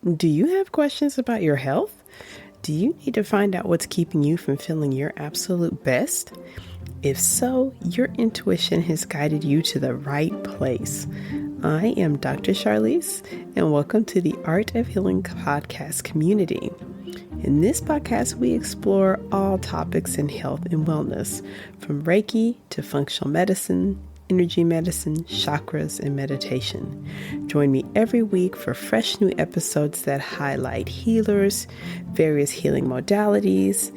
Do you have questions about your health? Do you need to find out what's keeping you from feeling your absolute best? If so, your intuition has guided you to the right place. I am Dr. Charlize, and welcome to the Art of Healing podcast community. In this podcast, we explore all topics in health and wellness, from Reiki to functional medicine, energy medicine, chakras, and meditation. Join me every week for fresh new episodes that highlight healers, various healing modalities,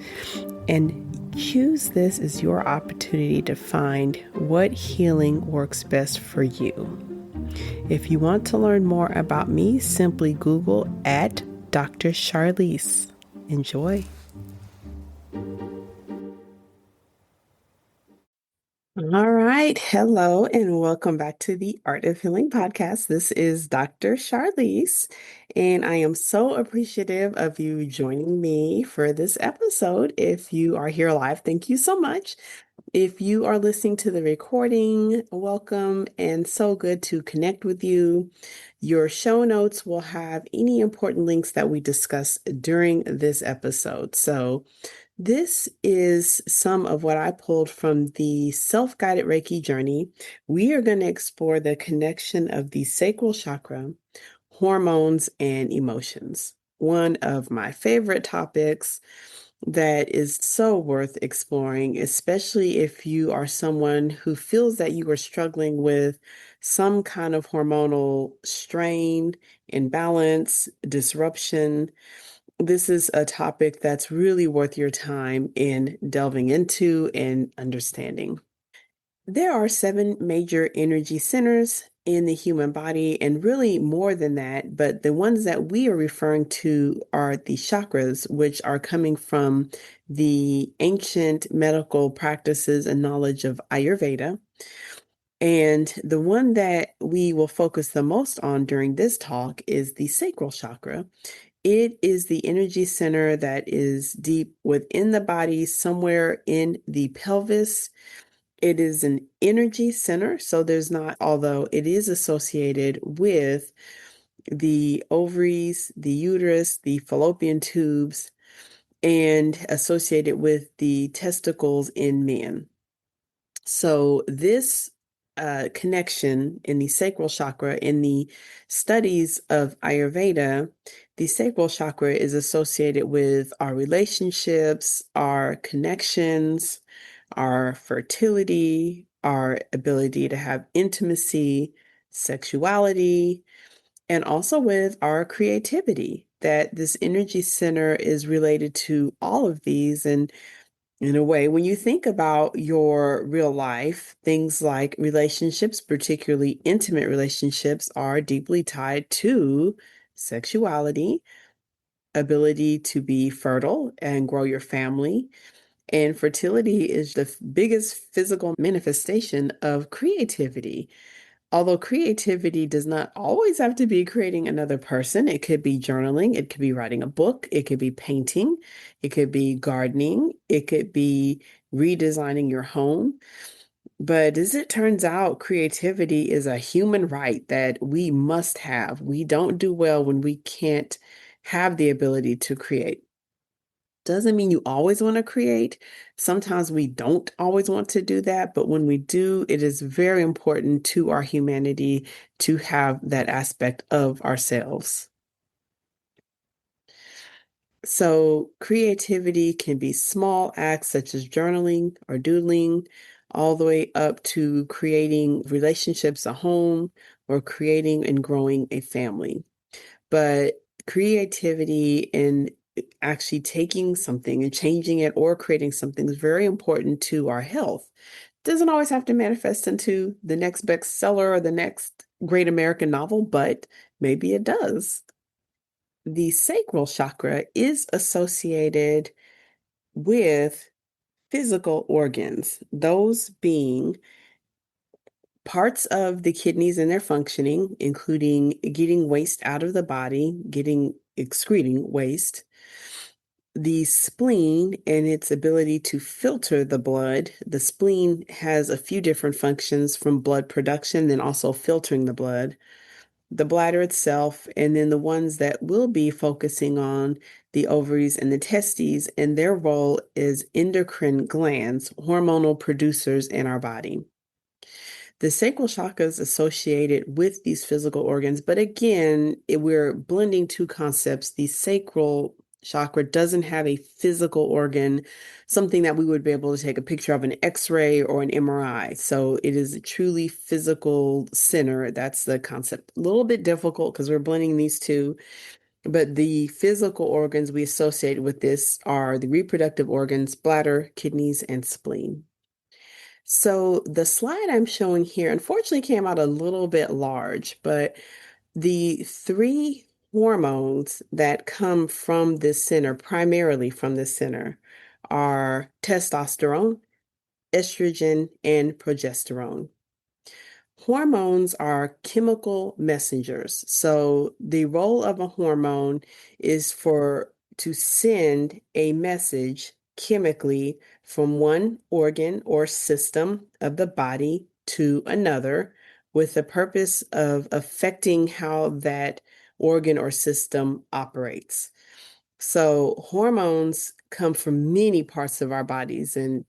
and choose this as your opportunity to find what healing works best for you. If you want to learn more about me, simply Google at Dr. Charlize. Enjoy. All right. Hello, and welcome back to the Art of Healing podcast. This is Dr. Charlize, and I am so appreciative of you joining me for this episode. If you are here live, thank you so much. If you are listening to the recording, welcome, and so good to connect with you. Your show notes will have any important links that we discuss during this episode. So, this is some of what I pulled from the self-guided Reiki journey. We are going to explore the connection of the sacral chakra, hormones, and emotions. One of my favorite topics that is so worth exploring, especially if you are someone who feels that you are struggling with some kind of hormonal strain, imbalance, disruption. This is a topic that's really worth your time in delving into and understanding. There are 7 major energy centers in the human body, and really more than that, but the ones that we are referring to are the chakras, which are coming from the ancient medical practices and knowledge of Ayurveda. And the one that we will focus the most on during this talk is the sacral chakra. It is the energy center that is deep within the body, somewhere in the pelvis. It is an energy center, so there's not, although it is associated with the ovaries, the uterus, the fallopian tubes, and associated with the testicles in men. So this connection in the sacral chakra, in the studies of Ayurveda, the sacral chakra is associated with our relationships, our connections, our fertility, our ability to have intimacy, sexuality, and also with our creativity. That this energy center is related to all of these. And in a way, when you think about your real life, things like relationships, particularly intimate relationships, are deeply tied to sexuality, ability to be fertile and grow your family. And fertility is the biggest physical manifestation of creativity. Although creativity does not always have to be creating another person, it could be journaling, it could be writing a book, it could be painting, it could be gardening, it could be redesigning your home. But as it turns out, creativity is a human right that we must have. We don't do well when we can't have the ability to create. Doesn't mean you always want to create. Sometimes we don't always want to do that, but when we do, it is very important to our humanity to have that aspect of ourselves. So, creativity can be small acts such as journaling or doodling, all the way up to creating relationships, a home, or creating and growing a family. But creativity and actually taking something and changing it or creating something is very important to our health. Doesn't always have to manifest into the next bestseller or the next great American novel, but maybe it does. The sacral chakra is associated with physical organs, those being parts of the kidneys and their functioning, including getting waste out of the body, excreting waste, the spleen and its ability to filter the blood. The spleen has a few different functions, from blood production, then also filtering the blood. the bladder itself, and then the ones that will be focusing on the ovaries and the testes, and their role is endocrine glands, hormonal producers in our body. The sacral chakra is associated with these physical organs, but again, we're blending two concepts. The sacral chakra doesn't have a physical organ, something that we would be able to take a picture of an X-ray or an MRI. So it is a truly physical center. That's the concept. A little bit difficult because we're blending these two, but the physical organs we associate with this are the reproductive organs, bladder, kidneys, and spleen. So the slide I'm showing here unfortunately came out a little bit large, but the three hormones that come from this center, primarily from this center, are testosterone, estrogen, and progesterone. Hormones are chemical messengers. So the role of a hormone is for to send a message chemically from one organ or system of the body to another with the purpose of affecting how that organ or system operates. So hormones come from many parts of our bodies, and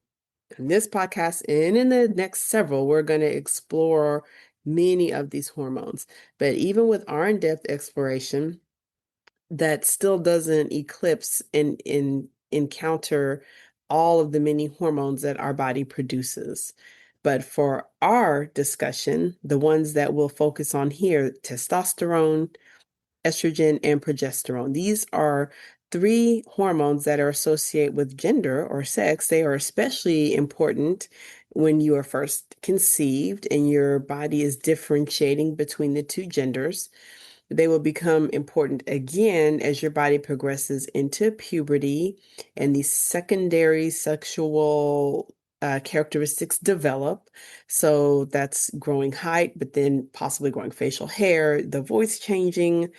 in this podcast and in the next several, we're going to explore many of these hormones. But even with our in-depth exploration, that still doesn't eclipse and encounter all of the many hormones that our body produces. But for our discussion, the ones that we'll focus on here, testosterone, estrogen, and progesterone. These are three hormones that are associated with gender or sex. They are especially important when you are first conceived and your body is differentiating between the two genders. They will become important again as your body progresses into puberty and the secondary sexual characteristics develop. So that's growing height, but then possibly growing facial hair, the voice changing,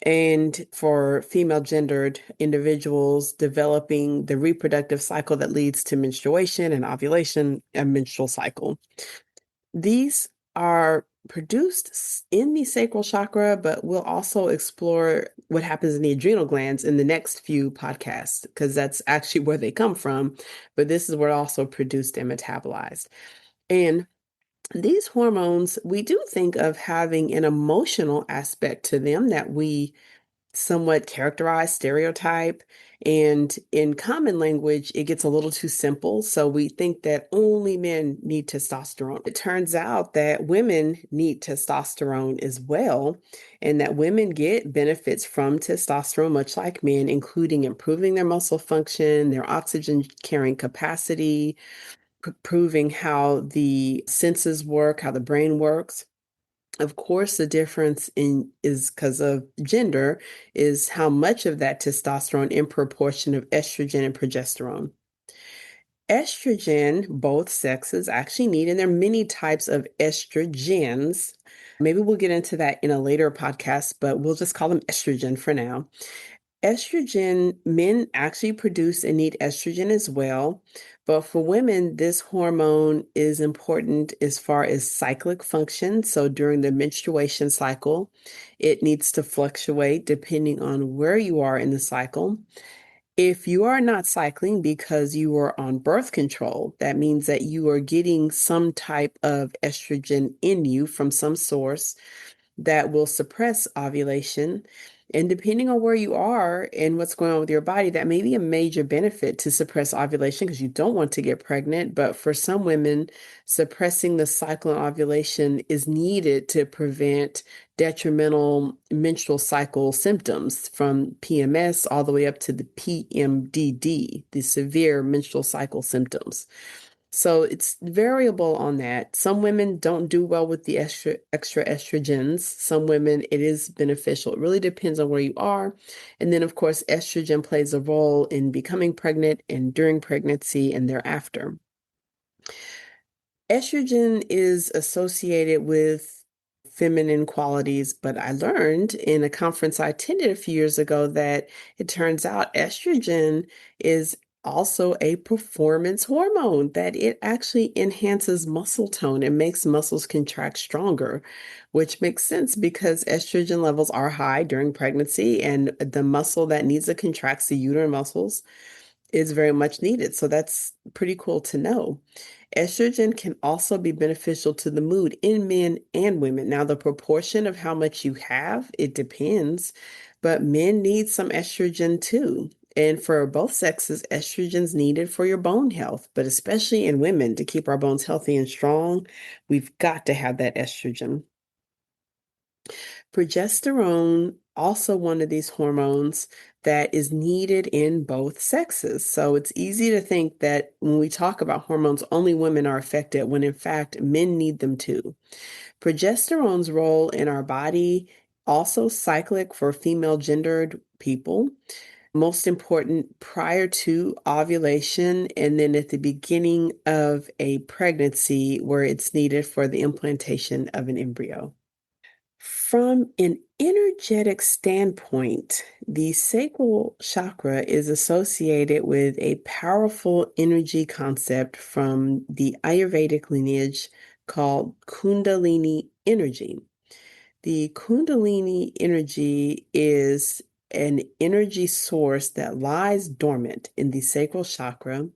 and for female gendered individuals, developing the reproductive cycle that leads to menstruation and ovulation and menstrual cycle. These are produced in the sacral chakra, but we'll also explore what happens in the adrenal glands in the next few podcasts, because that's actually where they come from. But this is where also produced and metabolized. And these hormones, we do think of having an emotional aspect to them that we somewhat characterize, stereotype, and in common language, it gets a little too simple. So we think that only men need testosterone. It turns out that women need testosterone as well, and that women get benefits from testosterone, much like men, including improving their muscle function, their oxygen carrying capacity, proving how the senses work, how the brain works. Of course, the difference in is because of gender is how much of that testosterone in proportion of estrogen and progesterone. Estrogen, both sexes actually need, and there are many types of estrogens. Maybe we'll get into that in a later podcast, but we'll just call them estrogen for now. Estrogen, men actually produce and need estrogen as well. But for women, this hormone is important as far as cyclic function. So during the menstruation cycle, it needs to fluctuate depending on where you are in the cycle. If you are not cycling because you are on birth control, that means that you are getting some type of estrogen in you from some source that will suppress ovulation. And depending on where you are and what's going on with your body, that may be a major benefit to suppress ovulation because you don't want to get pregnant. But for some women, suppressing the cycle and ovulation is needed to prevent detrimental menstrual cycle symptoms from PMS all the way up to the PMDD, the severe menstrual cycle symptoms. So it's variable on that. Some women don't do well with the extra estrogens. Some women, it is beneficial. It really depends on where you are. And then, of course, estrogen plays a role in becoming pregnant and during pregnancy and thereafter. Estrogen is associated with feminine qualities, but I learned in a conference I attended a few years ago that it turns out estrogen is also a performance hormone that it actually enhances muscle tone and makes muscles contract stronger, which makes sense because estrogen levels are high during pregnancy, and the muscle that needs to contract, the uterine muscles, is very much needed. So that's pretty cool to know. Estrogen can also be beneficial to the mood in men and women. Now, the proportion of how much you have, it depends, but men need some estrogen too. And for both sexes, estrogen's needed for your bone health, but especially in women to keep our bones healthy and strong, we've got to have that estrogen. Progesterone, also one of these hormones that is needed in both sexes. So it's easy to think that when we talk about hormones, only women are affected, when in fact, men need them too. Progesterone's role in our body, also cyclic for female gendered people, most important prior to ovulation and then at the beginning of a pregnancy where it's needed for the implantation of an embryo. From an energetic standpoint, the sacral chakra is associated with a powerful energy concept from the Ayurvedic lineage called Kundalini energy. The Kundalini energy is an energy source that lies dormant in the sacral chakra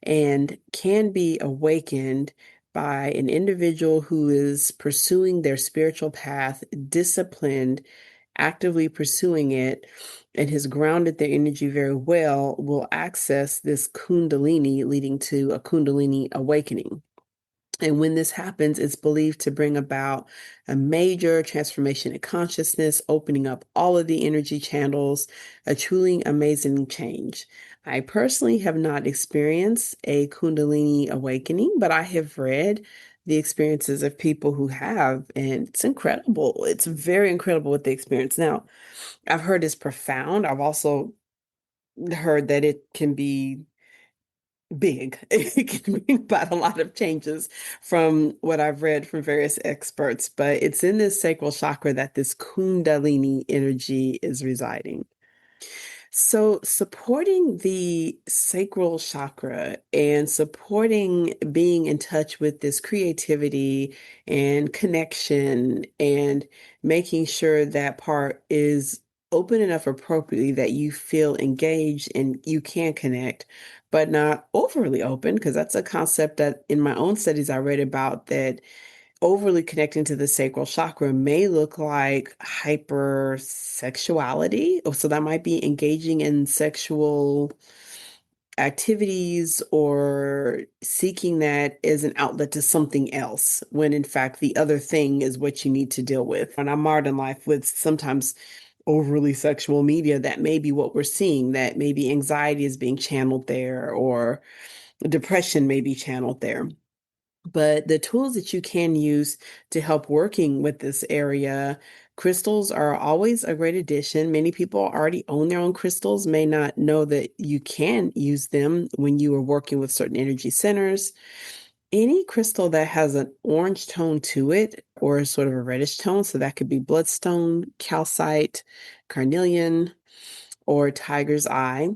and can be awakened by an individual who is pursuing their spiritual path, disciplined, actively pursuing it, and has grounded their energy very well, will access this Kundalini, leading to a Kundalini awakening. And when this happens, it's believed to bring about a major transformation in consciousness, opening up all of the energy channels, a truly amazing change. I personally have not experienced a Kundalini awakening, but I have read the experiences of people who have, and it's incredible. It's very incredible what they experience. Now, I've heard it's profound. I've also heard that it can be big. It can bring about a lot of changes from what I've read from various experts, but it's in this sacral chakra that this Kundalini energy is residing. So, supporting the sacral chakra and supporting being in touch with this creativity and connection and making sure that part is open enough appropriately that you feel engaged and you can connect, but not overly open, because that's a concept that in my own studies I read about that overly connecting to the sacral chakra may look like hypersexuality. So that might be engaging in sexual activities or seeking that as an outlet to something else, when in fact the other thing is what you need to deal with. In our modern life, with sometimes overly sexual media, that may be what we're seeing, that maybe anxiety is being channeled there or depression may be channeled there. But the tools that you can use to help working with this area, crystals are always a great addition. Many people already own their own crystals, may not know that you can use them when you are working with certain energy centers. Any crystal that has an orange tone to it or sort of a reddish tone, so that could be bloodstone, calcite, carnelian, or tiger's eye.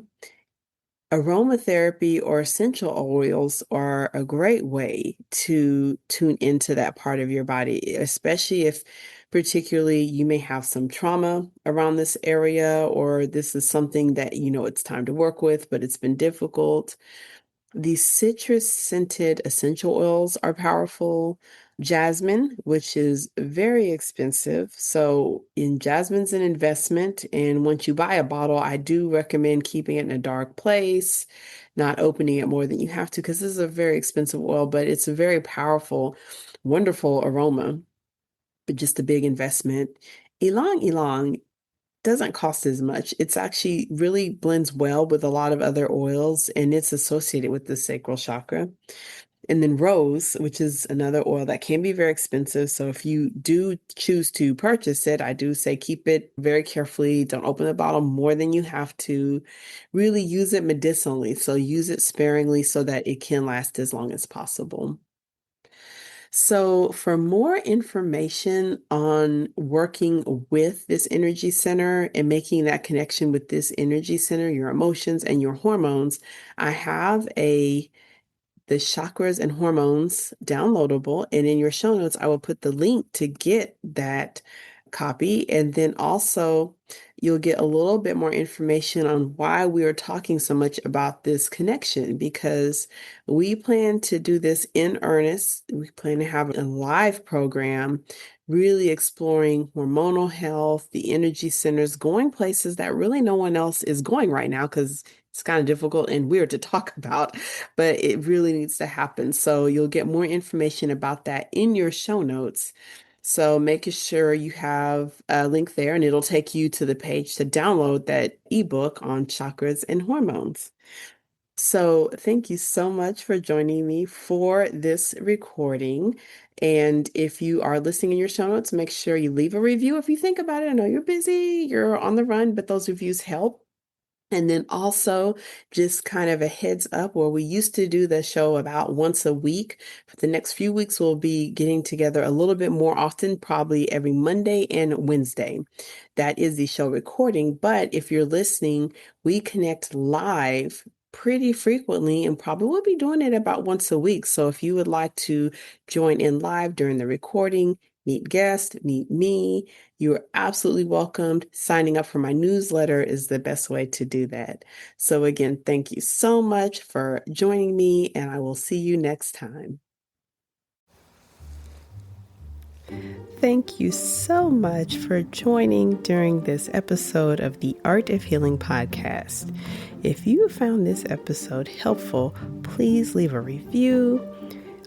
Aromatherapy or essential oils are a great way to tune into that part of your body, especially if particularly you may have some trauma around this area, or this is something that you know it's time to work with, but it's been difficult. The citrus scented essential oils are powerful. Jasmine, which is very expensive. So, in jasmine's an investment. And once you buy a bottle, I do recommend keeping it in a dark place, not opening it more than you have to, because this is a very expensive oil, but it's a very powerful, wonderful aroma, but just a big investment. Ylang ylang doesn't cost as much. It's actually really blends well with a lot of other oils, and it's associated with the sacral chakra. And then rose, which is another oil that can be very expensive. So if you do choose to purchase it, I do say keep it very carefully. Don't open the bottle more than you have to. Really use it medicinally. So use it sparingly so that it can last as long as possible. So, for more information on working with this energy center and making that connection with this energy center, your emotions and your hormones, I have the chakras and hormones downloadable. And in your show notes, I will put the link to get that copy. And then also, you'll get a little bit more information on why we are talking so much about this connection, because we plan to do this in earnest. We plan to have a live program really exploring hormonal health, the energy centers, going places that really no one else is going right now because it's kind of difficult and weird to talk about, but it really needs to happen. So you'll get more information about that in your show notes. So making sure you have a link there, and it'll take you to the page to download that ebook on chakras and hormones. So thank you so much for joining me for this recording. And if you are listening in your show notes, make sure you leave a review if you think about it. I know you're busy, you're on the run, but those reviews help. And then also, just kind of a heads up, where we used to do the show about once a week. For the next few weeks, we'll be getting together a little bit more often, probably every Monday and Wednesday. That is the show recording. But if you're listening, we connect live pretty frequently and probably will be doing it about once a week. So if you would like to join in live during the recording, meet guests, meet me, you are absolutely welcomed. Signing up for my newsletter is the best way to do that. So again, thank you so much for joining me, and I will see you next time. Thank you so much for joining during this episode of the Art of Healing podcast. If you found this episode helpful, please leave a review.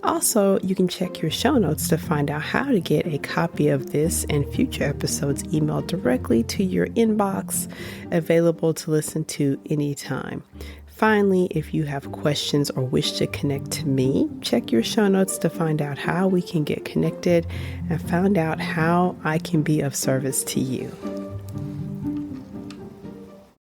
Also, you can check your show notes to find out how to get a copy of this and future episodes emailed directly to your inbox, available to listen to anytime. Finally, if you have questions or wish to connect to me, check your show notes to find out how we can get connected and find out how I can be of service to you.